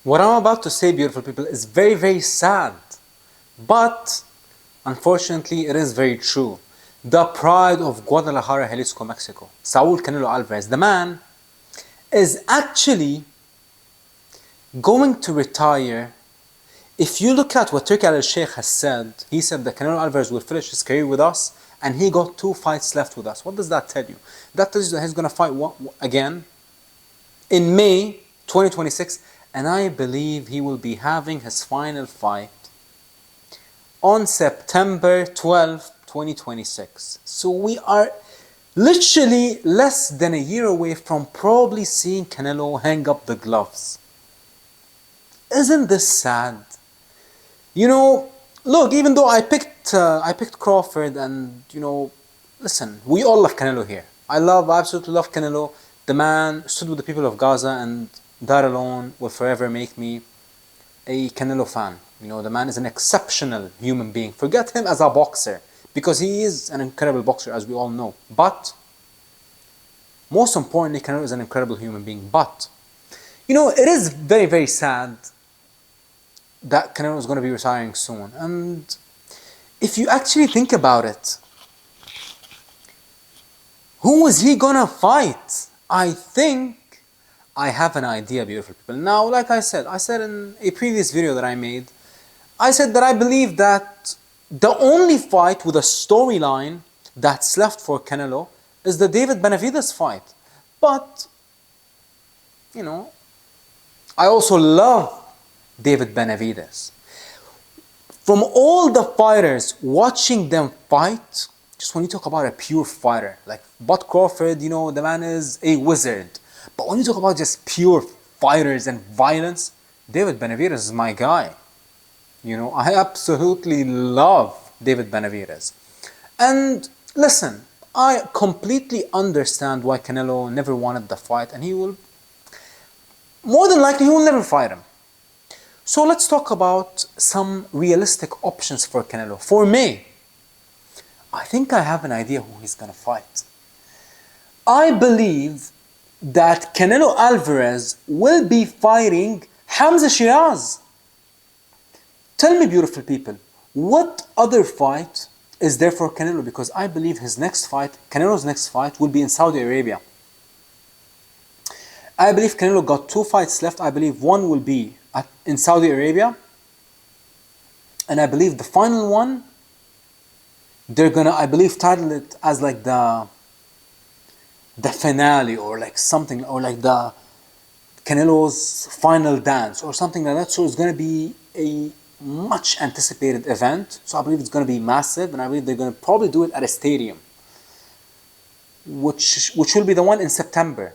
What I'm about to say, beautiful people, is very, very sad. But, unfortunately, it is very true. The pride of Guadalajara, Jalisco, Mexico, Saul Canelo Alvarez, the man, is actually going to retire. If you look at what Turki Alalshikh has said, he said that Canelo Alvarez will finish his career with us and he got 2 fights left with us. What does that tell you? That tells you that he's going to fight again in May 2026, and I believe he will be having his final fight on September 12th, 2026. So we are literally less than a year away from probably seeing Canelo hang up the gloves. Isn't this sad? You know, look, even though I picked Crawford, and listen, we all love Canelo here. I absolutely love Canelo. The man stood with the people of Gaza, and that alone will forever make me a Canelo fan. The man is an exceptional human being. Forget him as a boxer, because he is an incredible boxer, as we all know. But most importantly, Canelo is an incredible human being. But it is very, very sad that Canelo is going to be retiring soon. And if you actually think about it, who is he going to fight? I think I have an idea, beautiful people. Now, like I said in a previous video that I made, I said that I believe that the only fight with a storyline that's left for Canelo is the David Benavidez fight. But, I also love David Benavidez. From all the fighters, watching them fight, just when you talk about a pure fighter, like Bud Crawford, the man is a wizard. But when you talk about just pure fighters and violence, David Benavidez is my guy. I absolutely love David Benavidez. And listen, I completely understand why Canelo never wanted the fight, and more than likely, he will never fight him. So let's talk about some realistic options for Canelo. For me, I think I have an idea who he's going to fight. I believe that Canelo Alvarez will be fighting Hamza Shiraz. Tell me, beautiful people, what other fight is there for Canelo? Because I believe Canelo's next fight will be in Saudi Arabia. I believe Canelo got 2 fights left. I believe one will be in Saudi Arabia. And I believe the final one, they're gonna, I believe, title it as like the finale, or like something, or like the Canelo's final dance or something like that. So it's gonna be a much anticipated event. So I believe it's gonna be massive, and I believe they're gonna probably do it at a stadium, which will be the one in September.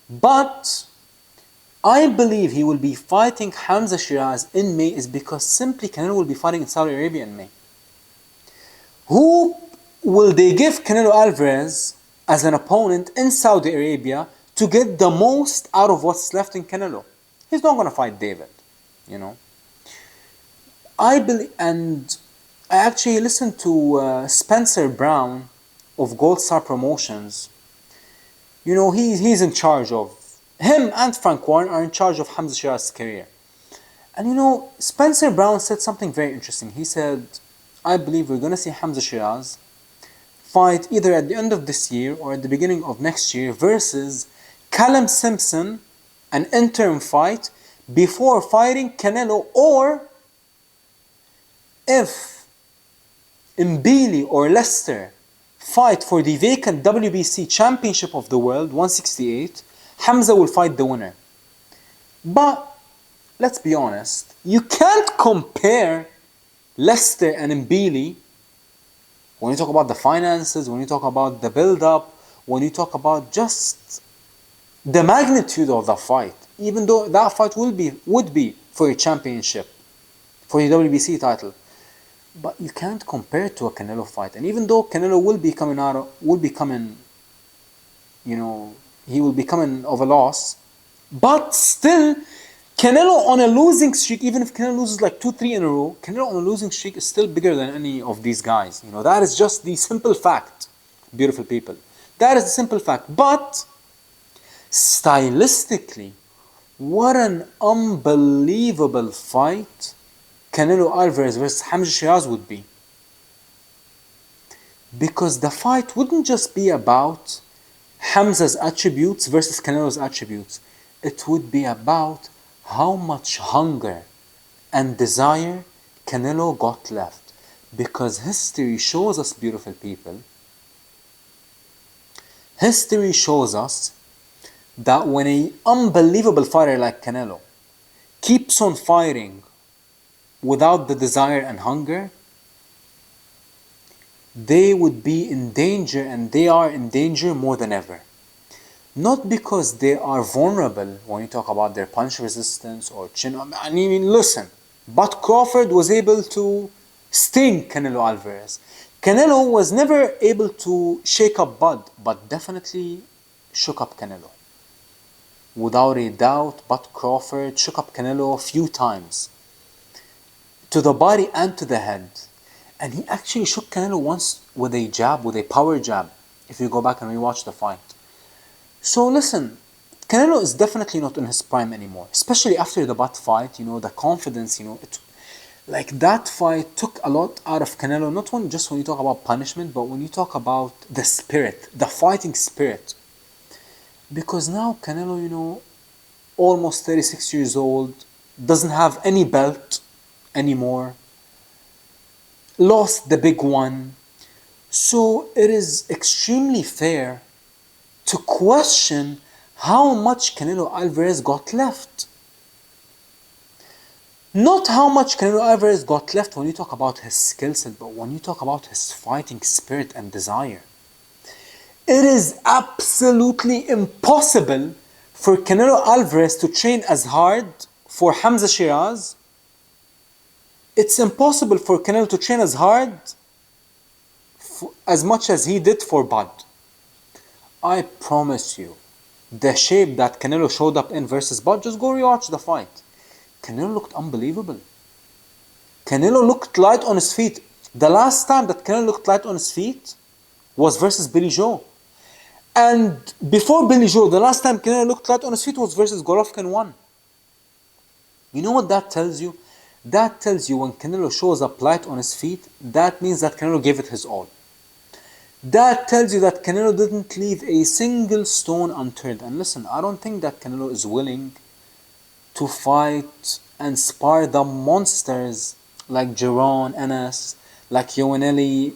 But I believe he will be fighting Hamza Shiraz in May is because simply Canelo will be fighting in Saudi Arabia in May. Who will they give Canelo Alvarez as an opponent in Saudi Arabia to get the most out of what's left in Canelo? He's not going to fight David, I believe, and I actually listened to Spencer Brown of Gold Star Promotions. He's in charge of, him and Frank Warren are in charge of Hamza Shiraz's career. And Spencer Brown said something very interesting. He said, I believe we're going to see Hamza Shiraz fight either at the end of this year or at the beginning of next year versus Callum Simpson, an interim fight, before fighting Canelo, or if Mbili or Leicester fight for the vacant WBC Championship of the World, 168, Hamza will fight the winner. But let's be honest, you can't compare Leicester and Mbili when you talk about the finances, when you talk about the build-up, when you talk about just the magnitude of the fight. Even though that fight would be for a championship, for the WBC title. But you can't compare it to a Canelo fight. And even though Canelo will be coming of a loss, but still, Canelo on a losing streak, even if Canelo loses like 2-3 in a row, Canelo on a losing streak is still bigger than any of these guys. That is just the simple fact, beautiful people. That is the simple fact. But stylistically, What an unbelievable fight Canelo Alvarez versus Hamza Shiraz would be. Because the fight wouldn't just be about Hamza's attributes versus Canelo's attributes. It would be about how much hunger and desire Canelo got left. Because history shows us, beautiful people, history shows us that when an unbelievable fighter like Canelo keeps on fighting without the desire and hunger, they would be in danger, and they are in danger more than ever. Not because they are vulnerable when you talk about their punch resistance or chin. I mean, listen, but Crawford was able to sting Canelo Alvarez. Canelo was never able to shake up Bud, but definitely shook up Canelo. Without a doubt, Bud Crawford shook up Canelo a few times. To the body and to the head. And he actually shook Canelo once with a jab, with a power jab, if you go back and rewatch the fight. So listen, Canelo is definitely not in his prime anymore, especially after the Bud fight. The confidence, like that fight took a lot out of Canelo, not just when you talk about punishment, but when you talk about the spirit, the fighting spirit. Because now Canelo, almost 36 years old, doesn't have any belt anymore, lost the big one. So it is extremely fair to question how much Canelo Alvarez got left. Not how much Canelo Alvarez got left when you talk about his skill set, but when you talk about his fighting spirit and desire. It is absolutely impossible for Canelo Alvarez to train as hard for Hamza Shiraz. It's impossible for Canelo to train as hard as much as he did for Bud. I promise you, the shape that Canelo showed up in versus Bud, just go rewatch the fight. Canelo looked unbelievable. Canelo looked light on his feet. The last time that Canelo looked light on his feet was versus Billy Joe. And before Billy Joe, the last time Canelo looked light on his feet was versus Golovkin 1. You know what that tells you? That tells you when Canelo shows up light on his feet, that means that Canelo gave it his all. That tells you that Canelo didn't leave a single stone unturned. And listen, I don't think that Canelo is willing to fight and spar the monsters like Giron, Enes, like Ioanelli,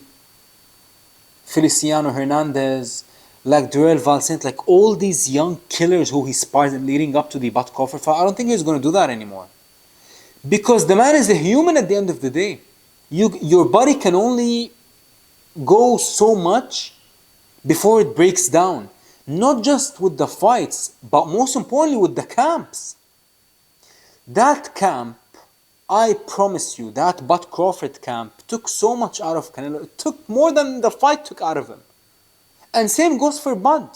Feliciano Hernandez, like Durrell Valsaint, like all these young killers who he sparred leading up to the Bud Crawford fight. I don't think he's going to do that anymore. Because the man is a human at the end of the day. Your body can only go so much before it breaks down. Not just with the fights, but most importantly with the camps. That camp, I promise you, that Bud Crawford camp took so much out of Canelo. It took more than the fight took out of him. And same goes for Bud.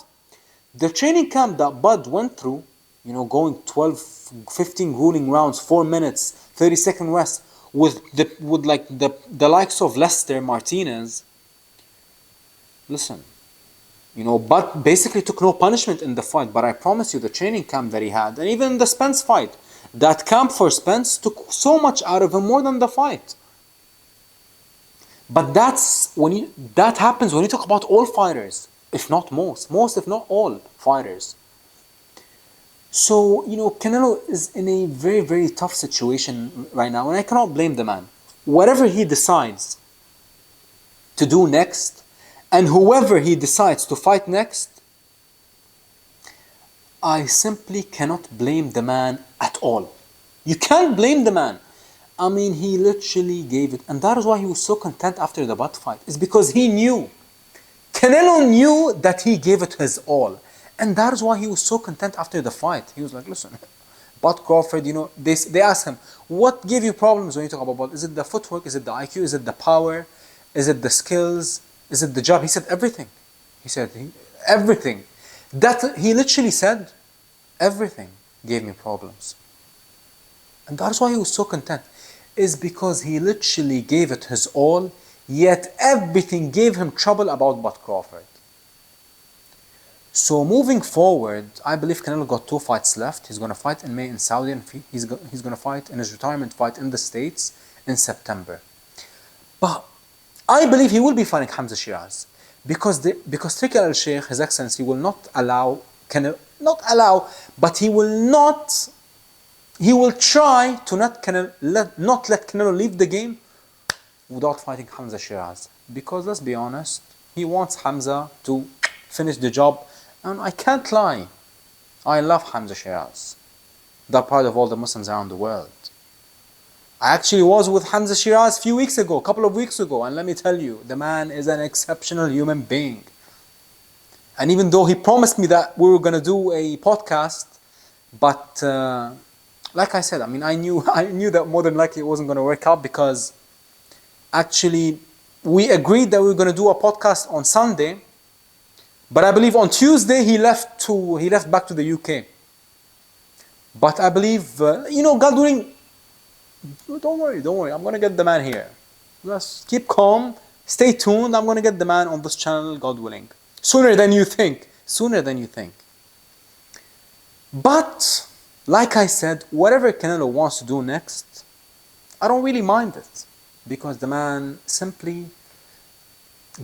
The training camp that Bud went through, going 12, 15 grueling rounds, 4 minutes, 30-second rest, with the likes of Lester Martinez. Listen, Bud basically took no punishment in the fight, but I promise you the training camp that he had, and even the Spence fight, that camp for Spence took so much out of him more than the fight. But that happens when you talk about all fighters, if not most if not all fighters. So, Canelo is in a very, very tough situation right now, and I cannot blame the man. Whatever he decides to do next, and whoever he decides to fight next, I simply cannot blame the man at all. You can't blame the man. I mean, he literally gave it. And that is why he was so content after the Bud fight. It's because he knew. Canelo knew that he gave it his all. And that is why he was so content after the fight. He was like, listen, Bud Crawford, they asked him, what gave you problems when you talk about Bud? Is it the footwork? Is it the IQ? Is it the power? Is it the skills? Is it the job? He said everything. He said everything. That he literally said, everything gave me problems. And that's why he was so content. Is because he literally gave it his all, yet everything gave him trouble about Bud Crawford. So moving forward, I believe Canelo got 2 fights left. He's going to fight in May in Saudi, and he's going to fight in his retirement fight in the States in September. But I believe he will be fighting Hamza Shiraz because Turki Alalshikh, His Excellency, will not allow Canelo, but he will try to not let Canelo leave the game without fighting Hamza Shiraz. Because let's be honest, he wants Hamza to finish the job. And I can't lie, I love Hamza Shiraz, the pride of all the Muslims around the world. I actually was with Hamza Shiraz a couple of weeks ago, and let me tell you, the man is an exceptional human being. And even though he promised me that we were going to do a podcast, but like I said, I mean, I knew that more than likely it wasn't going to work out, because actually we agreed that we were going to do a podcast on Sunday. But I believe on Tuesday he left back to the UK. But I believe, God willing, don't worry, I'm going to get the man here. Just keep calm, stay tuned, I'm going to get the man on this channel, God willing. Sooner than you think. But, like I said, whatever Canelo wants to do next, I don't really mind it. Because the man simply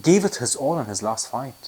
gave it his all in his last fight.